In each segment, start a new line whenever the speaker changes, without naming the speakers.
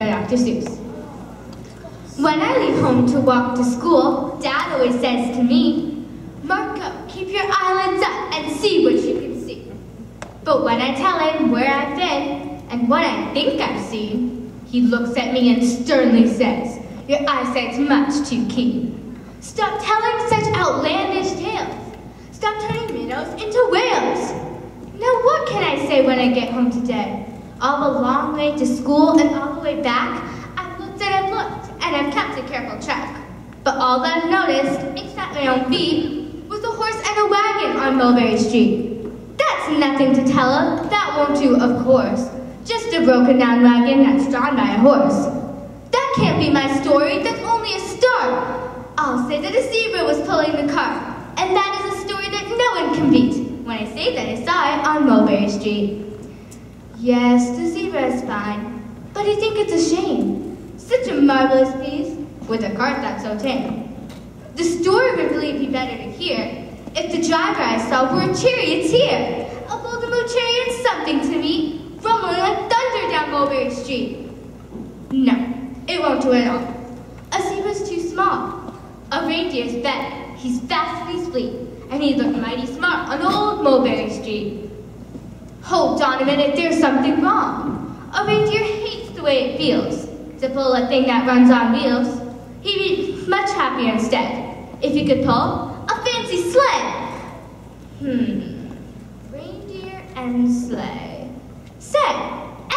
Dr. Seuss. When I leave home to walk to school, Dad always says to me, "Marco, keep your eyelids up and see what you can see." But when I tell him where I've been and what I think I've seen, he looks at me and sternly says, "Your eyesight's much too keen. Stop telling such outlandish tales. Stop turning minnows into whales." Now what can I say when I get home today? All the long way to school and all the way back, I've looked and I've kept a careful track. But all that I've noticed, except my own feet, was a horse and a wagon on Mulberry Street. That's nothing to tell of, that won't do, of course. Just a broken down wagon that's drawn by a horse. That can't be my story, that's only a start. I'll say that a zebra was pulling the cart, and that is a story that no one can beat, when I say that I saw it on Mulberry Street. Yes, the zebra is fine, but I think it's a shame. Such a marvelous piece, with a cart that's so tame. The story would really be better to hear if the driver I saw were a charioteer. A golden blue chariot's something to me, rumbling like thunder down Mulberry Street. No, it won't do at all. A zebra's too small. A reindeer's better. He's fast and he's fleet, and he'd look mighty smart on old Mulberry Street. Hold on a minute, there's something wrong. A reindeer hates the way it feels to pull a thing that runs on wheels. He'd be much happier instead if he could pull a fancy sled. Reindeer and sleigh. Say,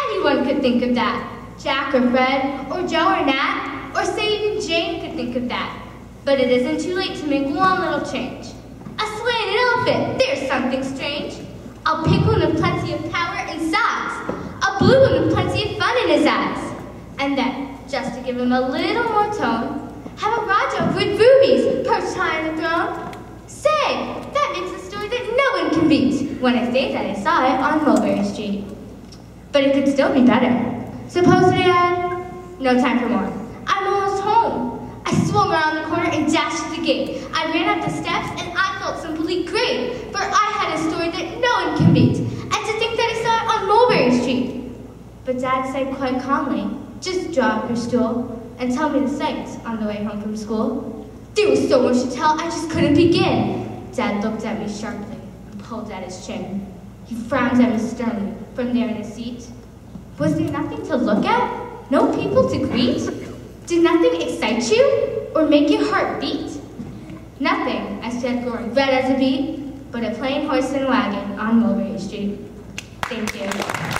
anyone could think of that. Jack or Fred, or Joe or Nat, or say even Jane could think of that. But it isn't too late to make one little change. A sleigh and an elephant, there's something strange. A pink one with plenty of power and size. A blue one with plenty of fun in his eyes. And then, just to give him a little more tone, have a Raja with rubies perched high on the throne. Say, that makes a story that no one can beat, when I say that I saw it on Mulberry Street. But it could still be better. Suppose I had no time for more. I'm almost home. I swung around the corner and dashed to the gate. I ran up the steps and I felt simply great, for I had a story that no one can beat, and to think that I saw it on Mulberry Street. But Dad said quite calmly, "Just draw up your stool and tell me the sights on the way home from school." There was so much to tell, I just couldn't begin. Dad looked at me sharply and pulled at his chin. He frowned at me sternly from there in his seat. Was there nothing to look at? No people to greet? Did nothing excite you or make your heart beat? Nothing, I said, growing red as a beet, but a plain horse and wagon on Mulberry Street. Thank you.